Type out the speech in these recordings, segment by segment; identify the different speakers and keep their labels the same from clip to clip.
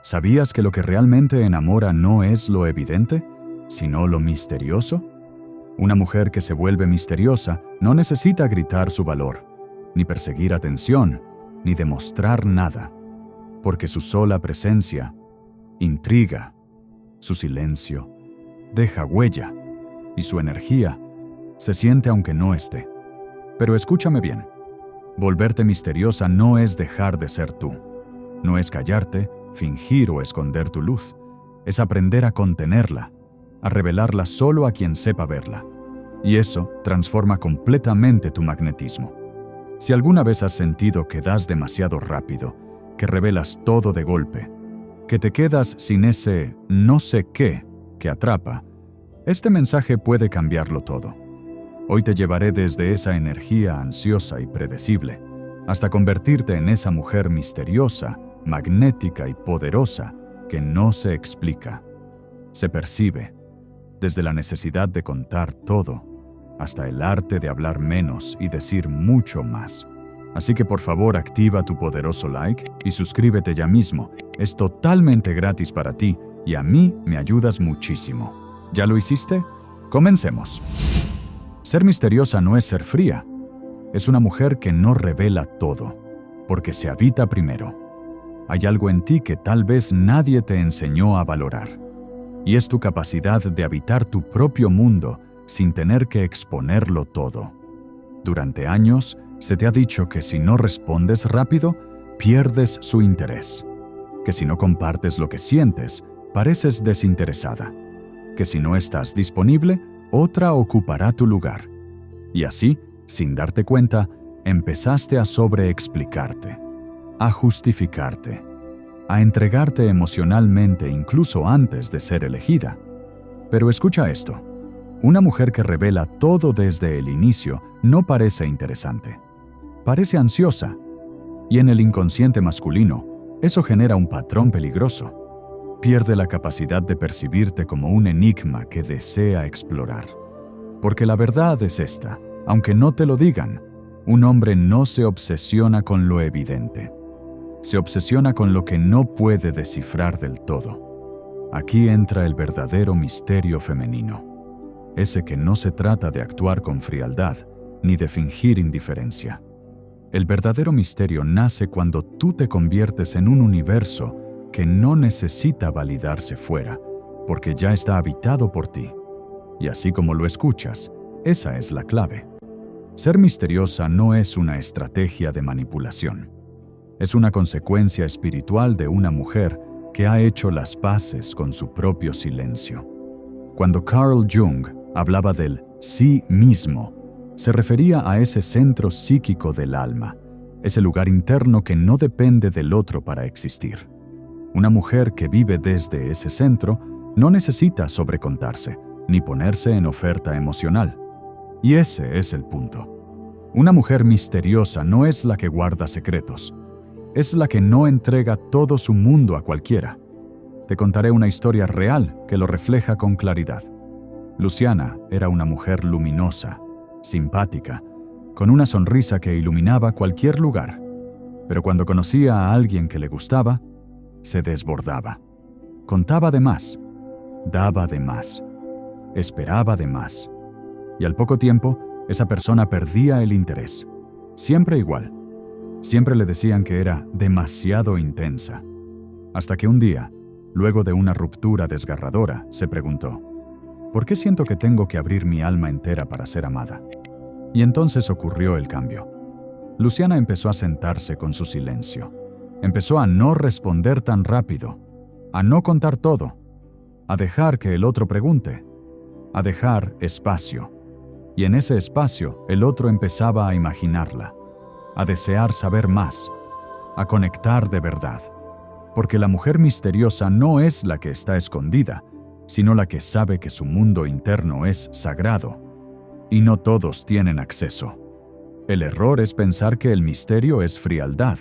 Speaker 1: ¿Sabías que lo que realmente enamora no es lo evidente, sino lo misterioso? Una mujer que se vuelve misteriosa no necesita gritar su valor, ni perseguir atención, ni demostrar nada, porque su sola presencia intriga, su silencio deja huella y su energía se siente aunque no esté. Pero escúchame bien, volverte misteriosa no es dejar de ser tú, no es callarte, fingir o esconder tu luz, es aprender a contenerla, a revelarla solo a quien sepa verla. Y eso transforma completamente tu magnetismo. Si alguna vez has sentido que das demasiado rápido, que revelas todo de golpe, que te quedas sin ese no sé qué que atrapa, este mensaje puede cambiarlo todo. Hoy te llevaré desde esa energía ansiosa y predecible hasta convertirte en esa mujer misteriosa, magnética y poderosa que no se explica, se percibe, desde la necesidad de contar todo hasta el arte de hablar menos y decir mucho más. Así que por favor activa tu poderoso like y suscríbete ya mismo. Es totalmente gratis para ti y a mí me ayudas muchísimo. ¿Ya lo hiciste? Comencemos. Ser misteriosa no es ser fría. Es una mujer que no revela todo, porque se habita primero. Hay algo en ti que tal vez nadie te enseñó a valorar, y es tu capacidad de habitar tu propio mundo sin tener que exponerlo todo. Durante años, se te ha dicho que si no respondes rápido, pierdes su interés, que si no compartes lo que sientes, pareces desinteresada, que si no estás disponible, otra ocupará tu lugar. Y así, sin darte cuenta, empezaste a sobreexplicarte, a justificarte, a entregarte emocionalmente incluso antes de ser elegida. Pero escucha esto. Una mujer que revela todo desde el inicio no parece interesante. Parece ansiosa. Y en el inconsciente masculino, eso genera un patrón peligroso. Pierde la capacidad de percibirte como un enigma que desea explorar. Porque la verdad es esta. Aunque no te lo digan, un hombre no se obsesiona con lo evidente. Se obsesiona con lo que no puede descifrar del todo. Aquí entra el verdadero misterio femenino. Ese que no se trata de actuar con frialdad ni de fingir indiferencia. El verdadero misterio nace cuando tú te conviertes en un universo que no necesita validarse fuera, porque ya está habitado por ti. Y así como lo escuchas, esa es la clave. Ser misteriosa no es una estrategia de manipulación. Es una consecuencia espiritual de una mujer que ha hecho las paces con su propio silencio. Cuando Carl Jung hablaba del sí mismo, se refería a ese centro psíquico del alma, ese lugar interno que no depende del otro para existir. Una mujer que vive desde ese centro no necesita sobrecontarse, ni ponerse en oferta emocional. Y ese es el punto. Una mujer misteriosa no es la que guarda secretos, es la que no entrega todo su mundo a cualquiera. Te contaré una historia real que lo refleja con claridad. Luciana era una mujer luminosa, simpática, con una sonrisa que iluminaba cualquier lugar. Pero cuando conocía a alguien que le gustaba, se desbordaba. Contaba de más, daba de más, esperaba de más. Y al poco tiempo, esa persona perdía el interés. Siempre igual. Siempre le decían que era demasiado intensa. Hasta que un día, luego de una ruptura desgarradora, se preguntó: ¿por qué siento que tengo que abrir mi alma entera para ser amada? Y entonces ocurrió el cambio. Luciana empezó a sentarse con su silencio. Empezó a no responder tan rápido, a no contar todo, a dejar que el otro pregunte, a dejar espacio. Y en ese espacio, el otro empezaba a imaginarla, a desear saber más, a conectar de verdad. Porque la mujer misteriosa no es la que está escondida, sino la que sabe que su mundo interno es sagrado, y no todos tienen acceso. El error es pensar que el misterio es frialdad,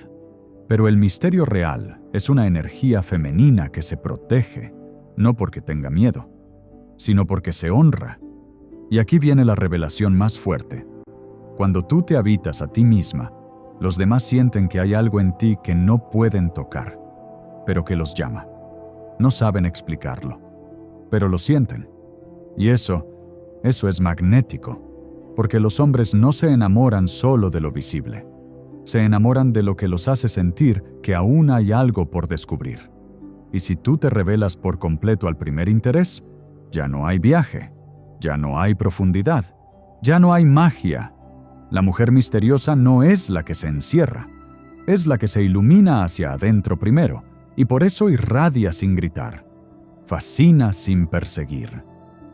Speaker 1: pero el misterio real es una energía femenina que se protege, no porque tenga miedo, sino porque se honra. Y aquí viene la revelación más fuerte. Cuando tú te habitas a ti misma, los demás sienten que hay algo en ti que no pueden tocar. pero que los llama. No saben explicarlo, pero lo sienten. Y eso es magnético, porque los hombres no se enamoran solo de lo visible. Se enamoran de lo que los hace sentir que aún hay algo por descubrir. Y si tú te revelas por completo al primer interés, ya no hay viaje, ya no hay profundidad, ya no hay magia. La mujer misteriosa no es la que se encierra, es la que se ilumina hacia adentro primero, y por eso irradia sin gritar, fascina sin perseguir,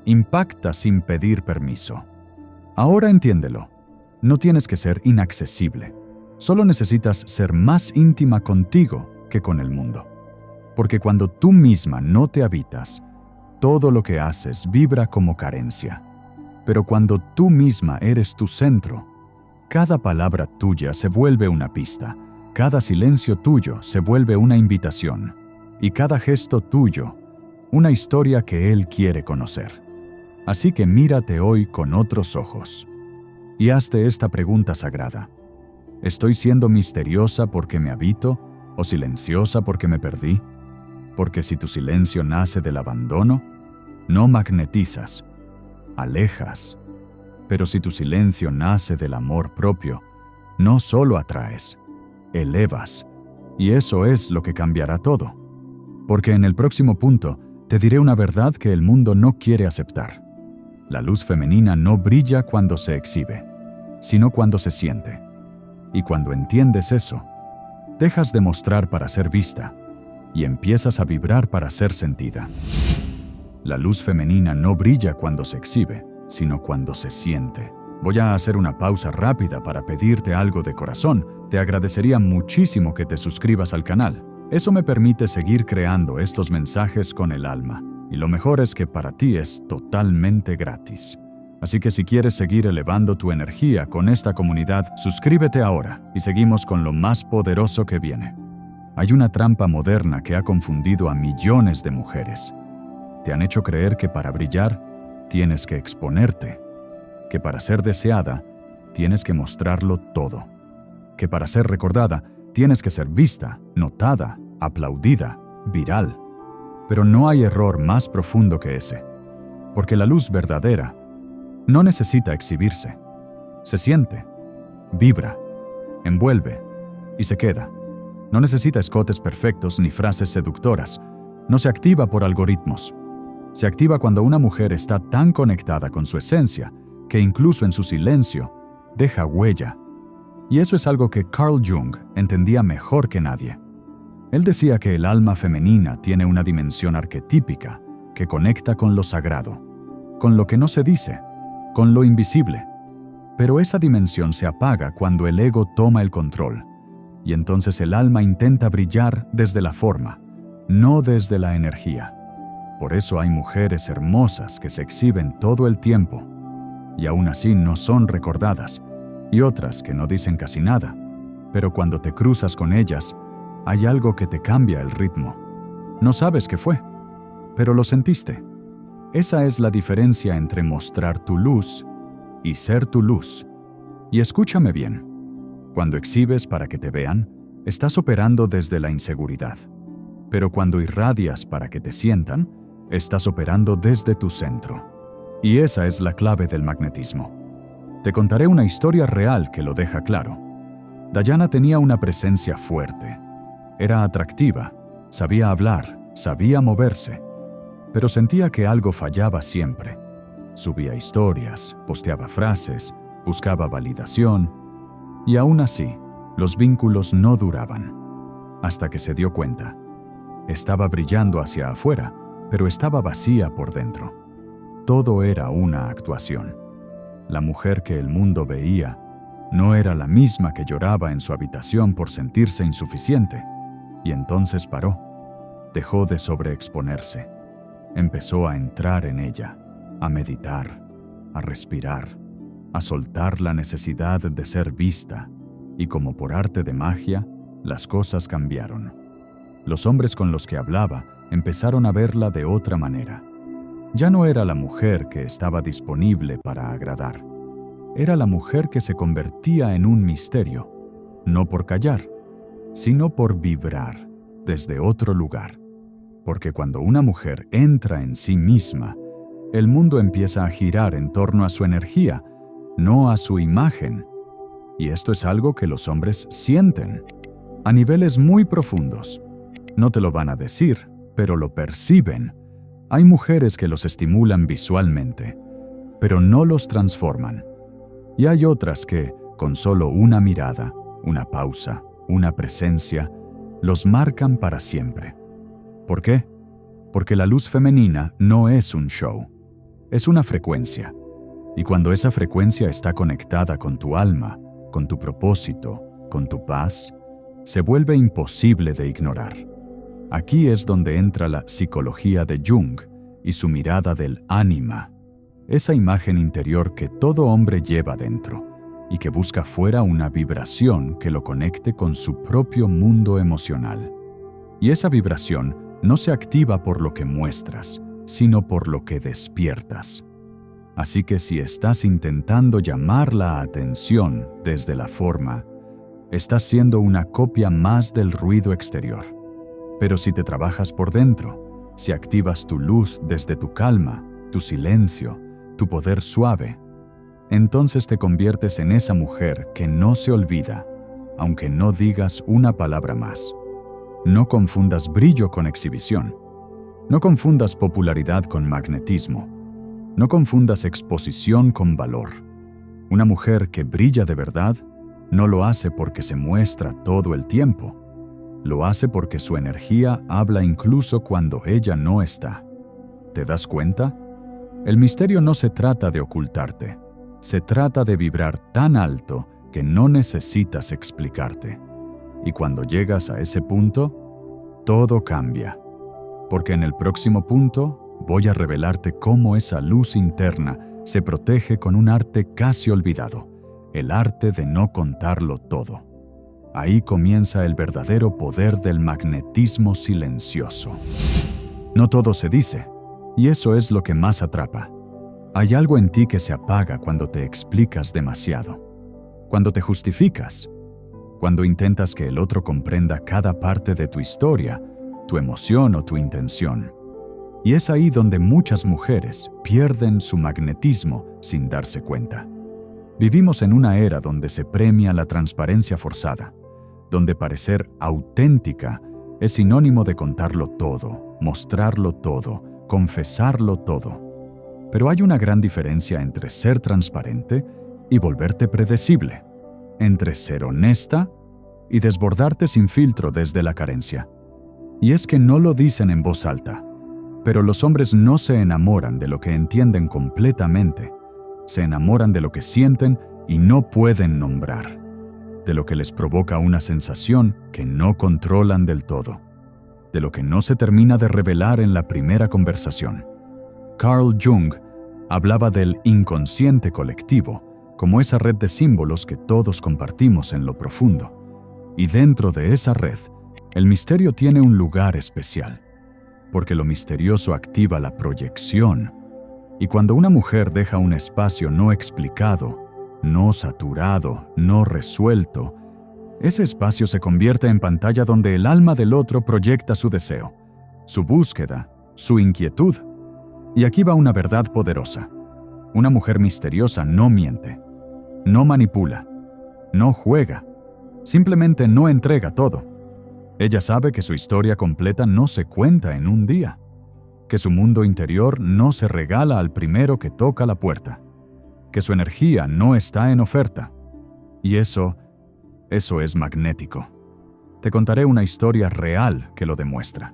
Speaker 1: impacta sin pedir permiso. Ahora entiéndelo, no tienes que ser inaccesible, solo necesitas ser más íntima contigo que con el mundo. Porque cuando tú misma no te habitas, todo lo que haces vibra como carencia. Pero cuando tú misma eres tu centro, cada palabra tuya se vuelve una pista, cada silencio tuyo se vuelve una invitación, y cada gesto tuyo, una historia que Él quiere conocer. Así que mírate hoy con otros ojos, y hazte esta pregunta sagrada. ¿Estoy siendo misteriosa porque me habito o silenciosa porque me perdí? Porque si tu silencio nace del abandono, no magnetizas, alejas. Pero si tu silencio nace del amor propio, no solo atraes, elevas. Y eso es lo que cambiará todo. Porque en el próximo punto te diré una verdad que el mundo no quiere aceptar. La luz femenina no brilla cuando se exhibe, sino cuando se siente. Y cuando entiendes eso, dejas de mostrar para ser vista y empiezas a vibrar para ser sentida. La luz femenina no brilla cuando se exhibe, sino cuando se siente. Voy a hacer una pausa rápida para pedirte algo de corazón. Te agradecería muchísimo que te suscribas al canal. Eso me permite seguir creando estos mensajes con el alma. Y lo mejor es que para ti es totalmente gratis. Así que si quieres seguir elevando tu energía con esta comunidad, suscríbete ahora y seguimos con lo más poderoso que viene. Hay una trampa moderna que ha confundido a millones de mujeres. Te han hecho creer que para brillar tienes que exponerte, que para ser deseada tienes que mostrarlo todo, que para ser recordada tienes que ser vista, notada, aplaudida, viral. Pero no hay error más profundo que ese, porque la luz verdadera no necesita exhibirse. Se siente, vibra, envuelve y se queda. No necesita escotes perfectos ni frases seductoras. No se activa por algoritmos. Se activa cuando una mujer está tan conectada con su esencia que incluso en su silencio deja huella. Y eso es algo que Carl Jung entendía mejor que nadie. Él decía que el alma femenina tiene una dimensión arquetípica que conecta con lo sagrado, con lo que no se dice, con lo invisible. Pero esa dimensión se apaga cuando el ego toma el control, y entonces el alma intenta brillar desde la forma, no desde la energía. Por eso hay mujeres hermosas que se exhiben todo el tiempo, y aún así no son recordadas, y otras que no dicen casi nada, pero cuando te cruzas con ellas, hay algo que te cambia el ritmo. No sabes qué fue, pero lo sentiste. Esa es la diferencia entre mostrar tu luz y ser tu luz. Y escúchame bien, cuando exhibes para que te vean, estás operando desde la inseguridad. Pero cuando irradias para que te sientan, estás operando desde tu centro. Y esa es la clave del magnetismo. Te contaré una historia real que lo deja claro. Diana tenía una presencia fuerte. Era atractiva, sabía hablar, sabía moverse, pero sentía que algo fallaba siempre. Subía historias, posteaba frases, buscaba validación, y aún así, los vínculos no duraban. Hasta que se dio cuenta. Estaba brillando hacia afuera, pero estaba vacía por dentro. Todo era una actuación. La mujer que el mundo veía no era la misma que lloraba en su habitación por sentirse insuficiente. Y entonces paró. Dejó de sobreexponerse. Empezó a entrar en ella, a meditar, a respirar, a soltar la necesidad de ser vista. Y como por arte de magia, las cosas cambiaron. Los hombres con los que hablaba empezaron a verla de otra manera. Ya no era la mujer que estaba disponible para agradar. Era la mujer que se convertía en un misterio, no por callar, sino por vibrar, desde otro lugar. Porque cuando una mujer entra en sí misma, el mundo empieza a girar en torno a su energía, no a su imagen. Y esto es algo que los hombres sienten, a niveles muy profundos. No te lo van a decir, pero lo perciben. Hay mujeres que los estimulan visualmente, pero no los transforman. Y hay otras que, con solo una mirada, una pausa, una presencia, los marcan para siempre. ¿Por qué? Porque la luz femenina no es un show, es una frecuencia. Y cuando esa frecuencia está conectada con tu alma, con tu propósito, con tu paz, se vuelve imposible de ignorar. Aquí es donde entra la psicología de Jung y su mirada del ánima, esa imagen interior que todo hombre lleva dentro y que busca fuera una vibración que lo conecte con su propio mundo emocional. Y esa vibración no se activa por lo que muestras, sino por lo que despiertas. Así que si estás intentando llamar la atención desde la forma, estás siendo una copia más del ruido exterior. Pero si te trabajas por dentro, si activas tu luz desde tu calma, tu silencio, tu poder suave, entonces te conviertes en esa mujer que no se olvida, aunque no digas una palabra más. No confundas brillo con exhibición. No confundas popularidad con magnetismo. No confundas exposición con valor. Una mujer que brilla de verdad no lo hace porque se muestra todo el tiempo. Lo hace porque su energía habla incluso cuando ella no está. ¿Te das cuenta? El misterio no se trata de ocultarte. Se trata de vibrar tan alto que no necesitas explicarte. Y cuando llegas a ese punto, todo cambia. Porque en el próximo punto voy a revelarte cómo esa luz interna se protege con un arte casi olvidado, el arte de no contarlo todo. Ahí comienza el verdadero poder del magnetismo silencioso. No todo se dice, y eso es lo que más atrapa. Hay algo en ti que se apaga cuando te explicas demasiado, cuando te justificas, cuando intentas que el otro comprenda cada parte de tu historia, tu emoción o tu intención. Y es ahí donde muchas mujeres pierden su magnetismo sin darse cuenta. Vivimos en una era donde se premia la transparencia forzada, donde parecer auténtica es sinónimo de contarlo todo, mostrarlo todo, confesarlo todo. Pero hay una gran diferencia entre ser transparente y volverte predecible, entre ser honesta y desbordarte sin filtro desde la carencia. Y es que no lo dicen en voz alta, pero los hombres no se enamoran de lo que entienden completamente, se enamoran de lo que sienten y no pueden nombrar, de lo que les provoca una sensación que no controlan del todo, de lo que no se termina de revelar en la primera conversación. Carl Jung hablaba del inconsciente colectivo como esa red de símbolos que todos compartimos en lo profundo. Y dentro de esa red, el misterio tiene un lugar especial, porque lo misterioso activa la proyección. Y cuando una mujer deja un espacio no explicado, no saturado, no resuelto, ese espacio se convierte en pantalla donde el alma del otro proyecta su deseo, su búsqueda, su inquietud. Y aquí va una verdad poderosa. Una mujer misteriosa no miente, no manipula, no juega, simplemente no entrega todo. Ella sabe que su historia completa no se cuenta en un día, que su mundo interior no se regala al primero que toca la puerta, que su energía no está en oferta. Y eso es magnético. Te contaré una historia real que lo demuestra.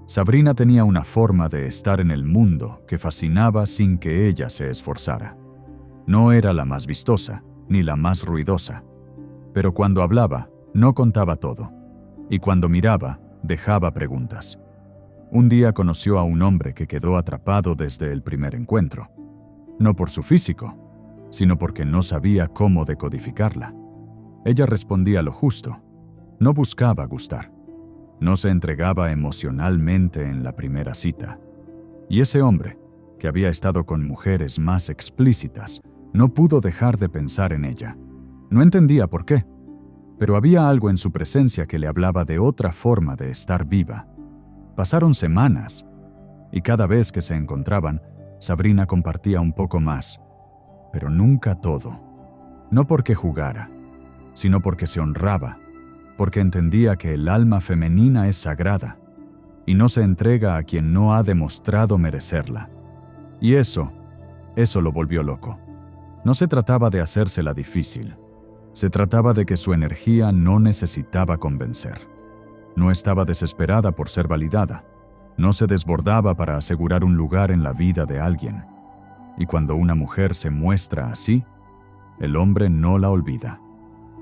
Speaker 1: Sabrina tenía una forma de estar en el mundo que fascinaba sin que ella se esforzara. No era la más vistosa, ni la más ruidosa, pero cuando hablaba, no contaba todo, y cuando miraba, dejaba preguntas. Un día conoció a un hombre que quedó atrapado desde el primer encuentro, no por su físico, sino porque no sabía cómo decodificarla. Ella respondía lo justo, no buscaba gustar, no se entregaba emocionalmente en la primera cita. Y ese hombre, que había estado con mujeres más explícitas, no pudo dejar de pensar en ella. No entendía por qué, pero había algo en su presencia que le hablaba de otra forma de estar viva. Pasaron semanas, y cada vez que se encontraban, Sabrina compartía un poco más, pero nunca todo. No porque jugara, sino porque se honraba, porque entendía que el alma femenina es sagrada y no se entrega a quien no ha demostrado merecerla. Y eso lo volvió loco. No se trataba de hacérsela difícil. Se trataba de que su energía no necesitaba convencer. No estaba desesperada por ser validada. No se desbordaba para asegurar un lugar en la vida de alguien. Y cuando una mujer se muestra así, el hombre no la olvida,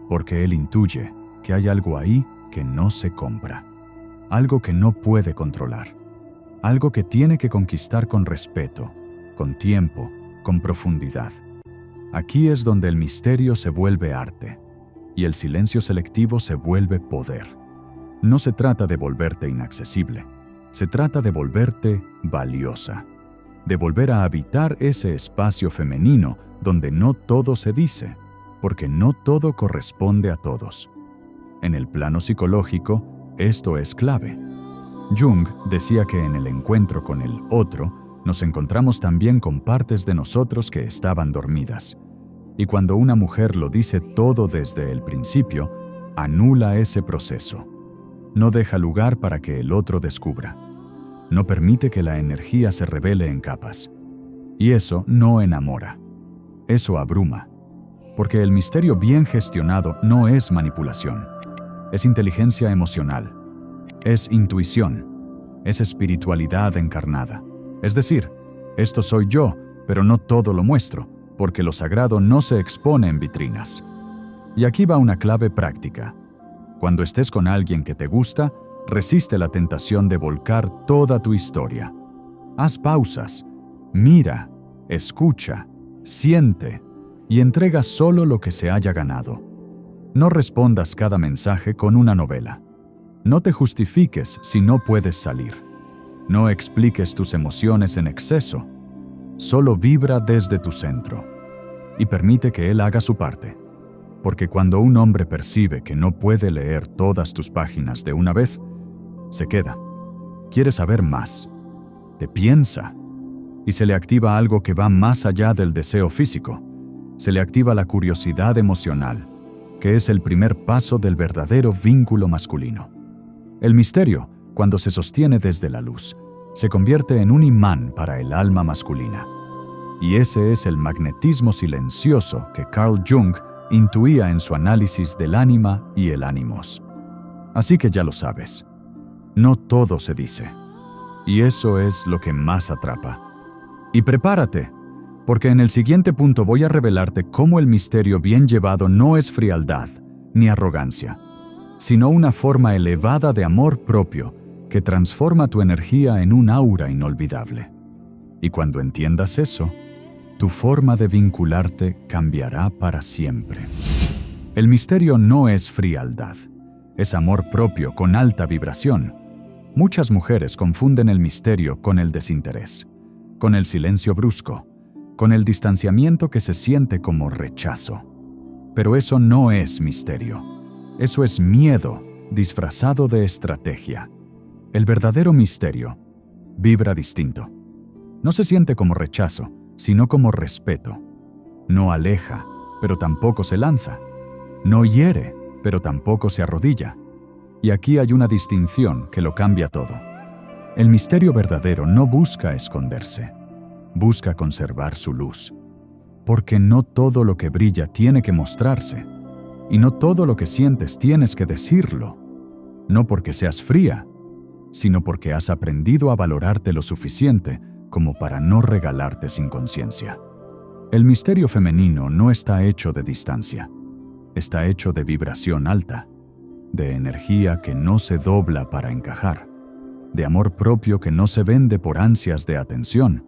Speaker 1: porque él intuye que hay algo ahí que no se compra, algo que no puede controlar, algo que tiene que conquistar con respeto, con tiempo, con profundidad. Aquí es donde el misterio se vuelve arte y el silencio selectivo se vuelve poder. No se trata de volverte inaccesible, se trata de volverte valiosa, de volver a habitar ese espacio femenino donde no todo se dice, porque no todo corresponde a todos. En el plano psicológico, esto es clave. Jung decía que en el encuentro con el otro, nos encontramos también con partes de nosotros que estaban dormidas. Y cuando una mujer lo dice todo desde el principio, anula ese proceso. No deja lugar para que el otro descubra. No permite que la energía se revele en capas. Y eso no enamora. Eso abruma. Porque el misterio bien gestionado no es manipulación. Es inteligencia emocional. Es intuición. Es espiritualidad encarnada. Es decir, esto soy yo, pero no todo lo muestro, porque lo sagrado no se expone en vitrinas. Y aquí va una clave práctica. Cuando estés con alguien que te gusta, resiste la tentación de volcar toda tu historia. Haz pausas, mira, escucha, siente y entrega solo lo que se haya ganado. No respondas cada mensaje con una novela. No te justifiques si no puedes salir. No expliques tus emociones en exceso. Solo vibra desde tu centro y permite que él haga su parte. Porque cuando un hombre percibe que no puede leer todas tus páginas de una vez, se queda. Quiere saber más. Te piensa. Y se le activa algo que va más allá del deseo físico. Se le activa la curiosidad emocional, que es el primer paso del verdadero vínculo masculino. El misterio, cuando se sostiene desde la luz, se convierte en un imán para el alma masculina. Y ese es el magnetismo silencioso que Carl Jung intuía en su análisis del ánima y el ánimos. Así que ya lo sabes. No todo se dice. Y eso es lo que más atrapa. Y prepárate, porque en el siguiente punto voy a revelarte cómo el misterio bien llevado no es frialdad ni arrogancia, sino una forma elevada de amor propio que transforma tu energía en un aura inolvidable. Y cuando entiendas eso, tu forma de vincularte cambiará para siempre. El misterio no es frialdad, es amor propio con alta vibración. Muchas mujeres confunden el misterio con el desinterés, con el silencio brusco, con el distanciamiento que se siente como rechazo. Pero eso no es misterio. Eso es miedo disfrazado de estrategia. El verdadero misterio vibra distinto. No se siente como rechazo, sino como respeto. No aleja, pero tampoco se lanza. No hiere, pero tampoco se arrodilla. Y aquí hay una distinción que lo cambia todo. El misterio verdadero no busca esconderse, busca conservar su luz. Porque no todo lo que brilla tiene que mostrarse, y no todo lo que sientes tienes que decirlo. No porque seas fría, sino porque has aprendido a valorarte lo suficiente como para no regalarte sin conciencia. El misterio femenino no está hecho de distancia, está hecho de vibración alta, de energía que no se dobla para encajar, de amor propio que no se vende por ansias de atención,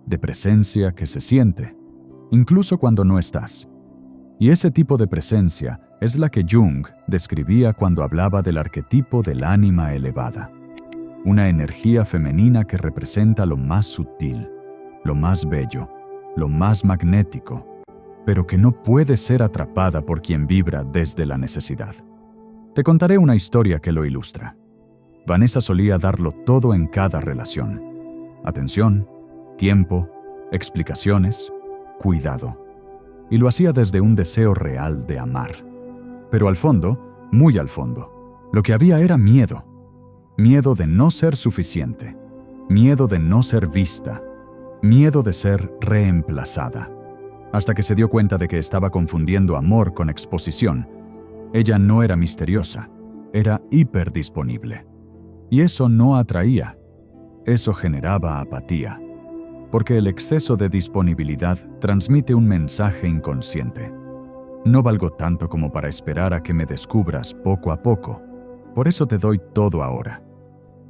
Speaker 1: de presencia que se siente, incluso cuando no estás. Y ese tipo de presencia es la que Jung describía cuando hablaba del arquetipo del ánima elevada. Una energía femenina que representa lo más sutil, lo más bello, lo más magnético, pero que no puede ser atrapada por quien vibra desde la necesidad. Te contaré una historia que lo ilustra. Vanessa solía darlo todo en cada relación. Atención, tiempo, explicaciones, cuidado. Y lo hacía desde un deseo real de amar. Pero al fondo, muy al fondo, lo que había era miedo. Miedo de no ser suficiente. Miedo de no ser vista. Miedo de ser reemplazada. Hasta que se dio cuenta de que estaba confundiendo amor con exposición. Ella no era misteriosa, era hiperdisponible. Y eso no atraía. Eso generaba apatía. Porque el exceso de disponibilidad transmite un mensaje inconsciente. No valgo tanto como para esperar a que me descubras poco a poco. Por eso te doy todo ahora.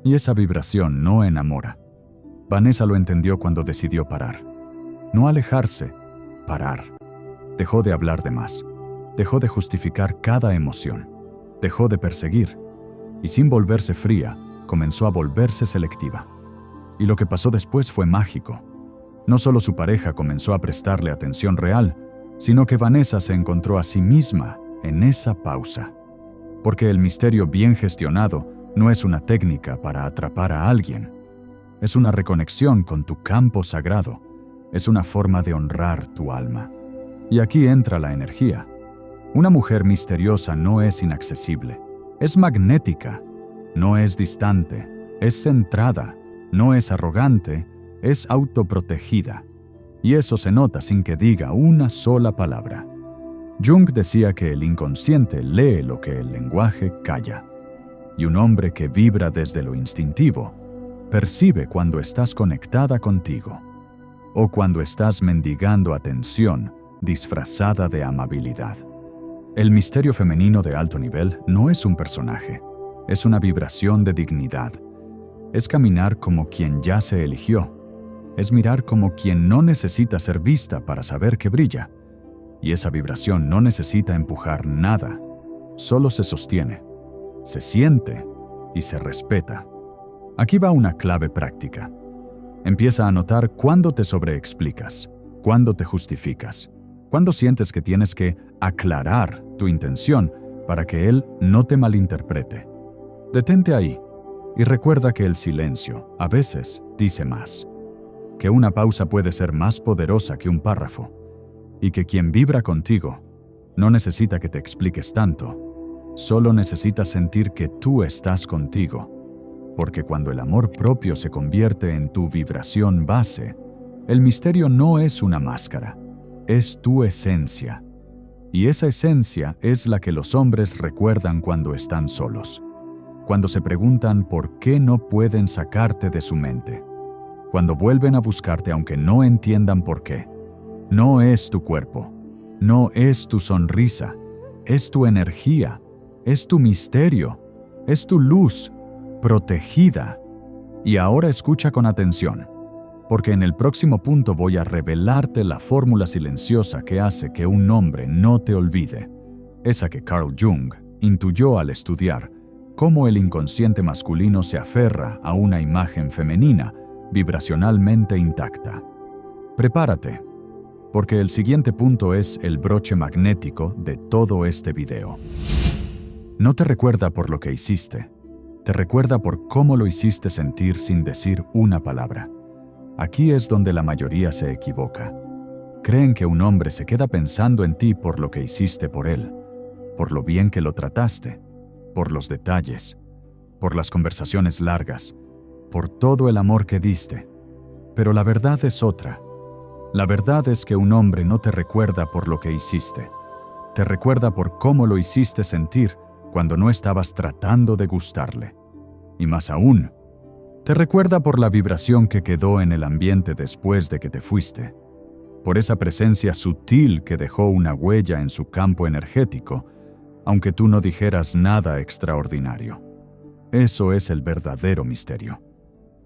Speaker 1: Y esa vibración no enamora. Vanessa lo entendió cuando decidió parar. No alejarse, parar. Dejó de hablar de más. Dejó de justificar cada emoción. Dejó de perseguir. Y sin volverse fría, comenzó a volverse selectiva. Y lo que pasó después fue mágico. No solo su pareja comenzó a prestarle atención real, sino que Vanessa se encontró a sí misma en esa pausa. Porque el misterio bien gestionado no es una técnica para atrapar a alguien. Es una reconexión con tu campo sagrado. Es una forma de honrar tu alma. Y aquí entra la energía. Una mujer misteriosa no es inaccesible. Es magnética. No es distante. Es centrada. No es arrogante. Es autoprotegida. Y eso se nota sin que diga una sola palabra. Jung decía que el inconsciente lee lo que el lenguaje calla. Y un hombre que vibra desde lo instintivo percibe cuando estás conectada contigo o cuando estás mendigando atención disfrazada de amabilidad. El misterio femenino de alto nivel no es un personaje, es una vibración de dignidad. Es caminar como quien ya se eligió. Es mirar como quien no necesita ser vista para saber que brilla. Y esa vibración no necesita empujar nada, solo se sostiene, se siente y se respeta. Aquí va una clave práctica. Empieza a notar cuándo te sobreexplicas, cuándo te justificas, cuándo sientes que tienes que aclarar tu intención para que él no te malinterprete. Detente ahí y recuerda que el silencio a veces dice más, que una pausa puede ser más poderosa que un párrafo y que quien vibra contigo no necesita que te expliques tanto, solo necesita sentir que tú estás contigo. Porque cuando el amor propio se convierte en tu vibración base, el misterio no es una máscara, es tu esencia. Y esa esencia es la que los hombres recuerdan cuando están solos, cuando se preguntan por qué no pueden sacarte de su mente, cuando vuelven a buscarte aunque no entiendan por qué. No es tu cuerpo, no es tu sonrisa, es tu energía, es tu misterio, es tu luz, protegida. Y ahora escucha con atención, porque en el próximo punto voy a revelarte la fórmula silenciosa que hace que un hombre no te olvide, esa que Carl Jung intuyó al estudiar cómo el inconsciente masculino se aferra a una imagen femenina vibracionalmente intacta. Prepárate, porque el siguiente punto es el broche magnético de todo este video. No te recuerda por lo que hiciste, te recuerda por cómo lo hiciste sentir sin decir una palabra. Aquí es donde la mayoría se equivoca. Creen que un hombre se queda pensando en ti por lo que hiciste por él, por lo bien que lo trataste, por los detalles, por las conversaciones largas, por todo el amor que diste. Pero la verdad es otra. La verdad es que un hombre no te recuerda por lo que hiciste. Te recuerda por cómo lo hiciste sentir cuando no estabas tratando de gustarle. Y más aún, te recuerda por la vibración que quedó en el ambiente después de que te fuiste, por esa presencia sutil que dejó una huella en su campo energético, aunque tú no dijeras nada extraordinario. Eso es el verdadero misterio.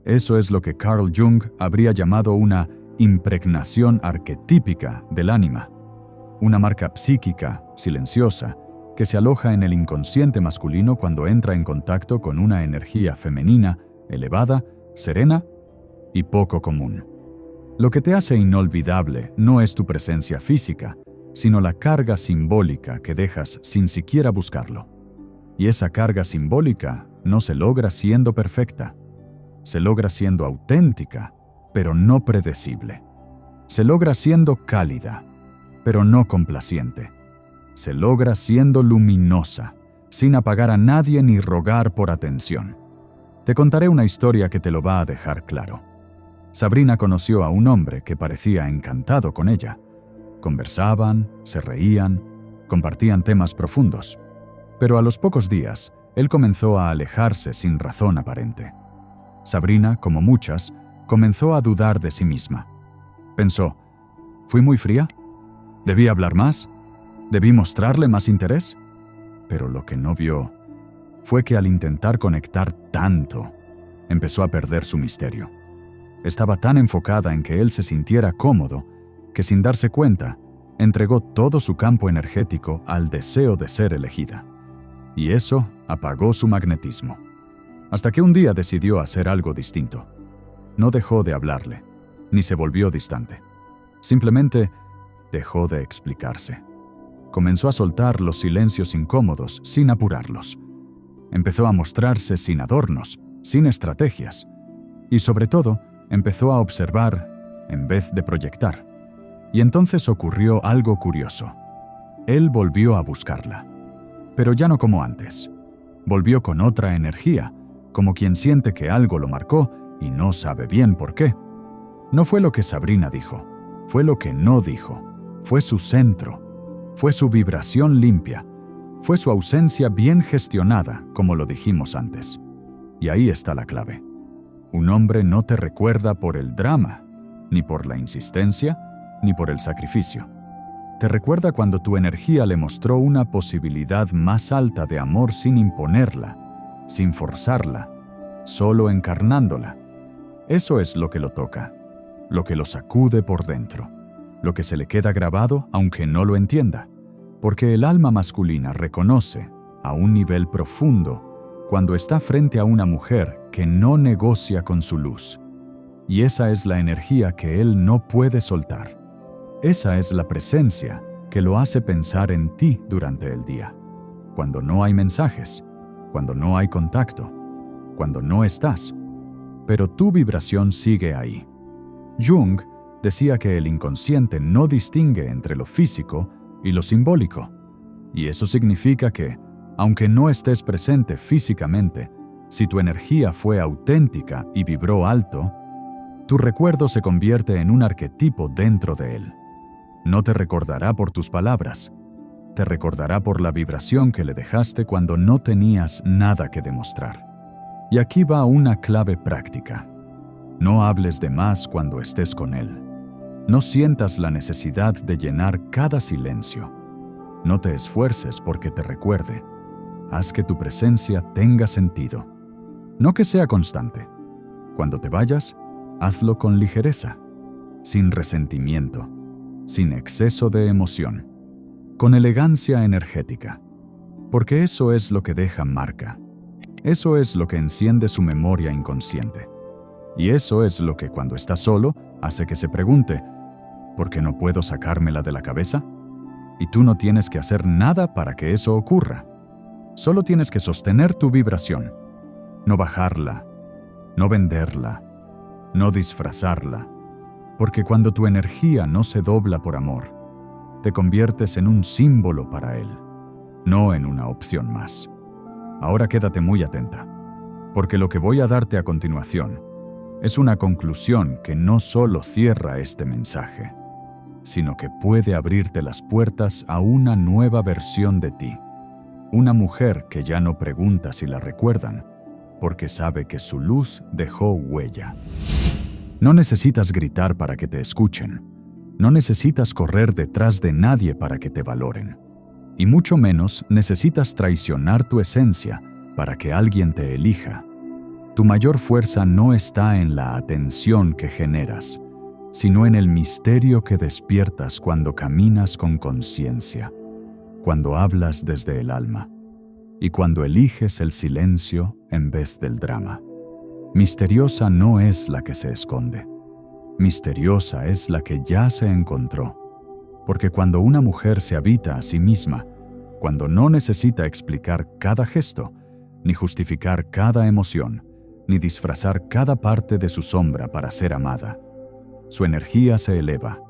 Speaker 1: Eso es lo que Carl Jung habría llamado una impregnación arquetípica del ánima, una marca psíquica, silenciosa, que se aloja en el inconsciente masculino cuando entra en contacto con una energía femenina, elevada, serena y poco común. Lo que te hace inolvidable no es tu presencia física, sino la carga simbólica que dejas sin siquiera buscarlo. Y esa carga simbólica no se logra siendo perfecta. Se logra siendo auténtica, pero no predecible. Se logra siendo cálida, pero no complaciente. Se logra siendo luminosa, sin apagar a nadie ni rogar por atención. Te contaré una historia que te lo va a dejar claro. Sabrina conoció a un hombre que parecía encantado con ella. Conversaban, se reían, compartían temas profundos. Pero a los pocos días, él comenzó a alejarse sin razón aparente. Sabrina, como muchas, comenzó a dudar de sí misma. Pensó, ¿fui muy fría? ¿Debí hablar más? ¿Debí mostrarle más interés? Pero lo que no vio fue que al intentar conectar tanto, empezó a perder su misterio. Estaba tan enfocada en que él se sintiera cómodo que sin darse cuenta, entregó todo su campo energético al deseo de ser elegida. Y eso apagó su magnetismo. Hasta que un día decidió hacer algo distinto. No dejó de hablarle, ni se volvió distante. Simplemente dejó de explicarse. Comenzó a soltar los silencios incómodos sin apurarlos. Empezó a mostrarse sin adornos, sin estrategias. Y sobre todo, empezó a observar en vez de proyectar. Y entonces ocurrió algo curioso. Él volvió a buscarla. Pero ya no como antes. Volvió con otra energía, como quien siente que algo lo marcó y no sabe bien por qué. No fue lo que Sabrina dijo, fue lo que no dijo, fue su centro, fue su vibración limpia, fue su ausencia bien gestionada, como lo dijimos antes. Y ahí está la clave. Un hombre no te recuerda por el drama, ni por la insistencia, ni por el sacrificio. Te recuerda cuando tu energía le mostró una posibilidad más alta de amor sin imponerla, sin forzarla, solo encarnándola. Eso es lo que lo toca, lo que lo sacude por dentro, lo que se le queda grabado aunque no lo entienda, porque el alma masculina reconoce, a un nivel profundo, cuando está frente a una mujer que no negocia con su luz. Y esa es la energía que él no puede soltar. Esa es la presencia que lo hace pensar en ti durante el día, cuando no hay mensajes, cuando no hay contacto, cuando no estás, pero tu vibración sigue ahí. Jung decía que el inconsciente no distingue entre lo físico y lo simbólico, y eso significa que, aunque no estés presente físicamente, si tu energía fue auténtica y vibró alto, tu recuerdo se convierte en un arquetipo dentro de él. No te recordará por tus palabras, te recordará por la vibración que le dejaste cuando no tenías nada que demostrar. Y aquí va una clave práctica. No hables de más cuando estés con él. No sientas la necesidad de llenar cada silencio. No te esfuerces porque te recuerde. Haz que tu presencia tenga sentido. No que sea constante. Cuando te vayas, hazlo con ligereza, sin resentimiento, sin exceso de emoción, con elegancia energética, porque eso es lo que deja marca. Eso es lo que enciende su memoria inconsciente. Y eso es lo que cuando está solo hace que se pregunte, ¿por qué no puedo sacármela de la cabeza? Y tú no tienes que hacer nada para que eso ocurra. Solo tienes que sostener tu vibración, no bajarla, no venderla, no disfrazarla, porque cuando tu energía no se dobla por amor, te conviertes en un símbolo para él, no en una opción más. Ahora quédate muy atenta, porque lo que voy a darte a continuación es una conclusión que no solo cierra este mensaje, sino que puede abrirte las puertas a una nueva versión de ti, una mujer que ya no pregunta si la recuerdan, porque sabe que su luz dejó huella. No necesitas gritar para que te escuchen. No necesitas correr detrás de nadie para que te valoren. Y mucho menos necesitas traicionar tu esencia para que alguien te elija. Tu mayor fuerza no está en la atención que generas, sino en el misterio que despiertas cuando caminas con conciencia, cuando hablas desde el alma y cuando eliges el silencio en vez del drama. Misteriosa no es la que se esconde. Misteriosa es la que ya se encontró. Porque cuando una mujer se habita a sí misma, cuando no necesita explicar cada gesto, ni justificar cada emoción, ni disfrazar cada parte de su sombra para ser amada, su energía se eleva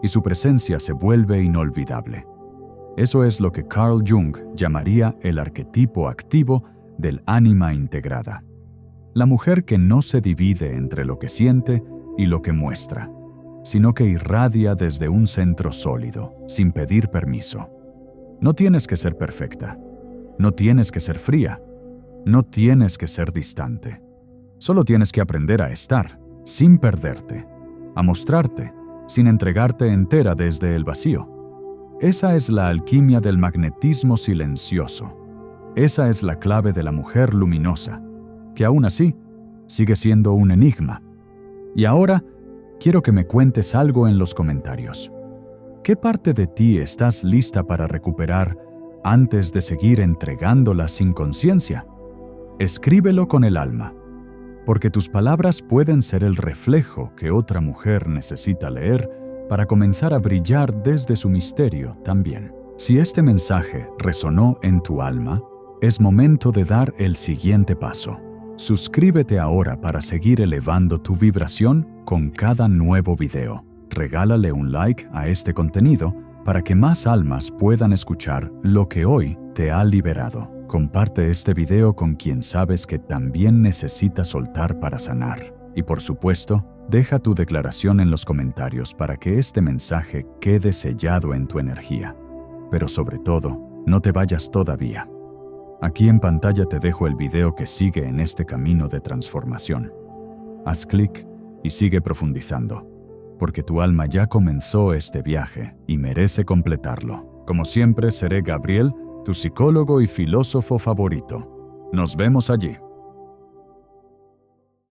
Speaker 1: y su presencia se vuelve inolvidable. Eso es lo que Carl Jung llamaría el arquetipo activo del ánima integrada. La mujer que no se divide entre lo que siente y lo que muestra, sino que irradia desde un centro sólido, sin pedir permiso. No tienes que ser perfecta, no tienes que ser fría, no tienes que ser distante. Solo tienes que aprender a estar, sin perderte, a mostrarte, sin entregarte entera desde el vacío. Esa es la alquimia del magnetismo silencioso. Esa es la clave de la mujer luminosa, que aún así sigue siendo un enigma. Y ahora, quiero que me cuentes algo en los comentarios. ¿Qué parte de ti estás lista para recuperar antes de seguir entregándola sin conciencia? Escríbelo con el alma, porque tus palabras pueden ser el reflejo que otra mujer necesita leer para comenzar a brillar desde su misterio también. Si este mensaje resonó en tu alma, es momento de dar el siguiente paso. Suscríbete ahora para seguir elevando tu vibración con cada nuevo video. Regálale un like a este contenido para que más almas puedan escuchar lo que hoy te ha liberado. Comparte este video con quien sabes que también necesita soltar para sanar. Y por supuesto, deja tu declaración en los comentarios para que este mensaje quede sellado en tu energía. Pero sobre todo, no te vayas todavía. Aquí en pantalla te dejo el video que sigue en este camino de transformación. Haz clic y sigue profundizando, porque tu alma ya comenzó este viaje y merece completarlo. Como siempre, seré Gabriel, tu psicólogo y filósofo favorito. Nos vemos allí.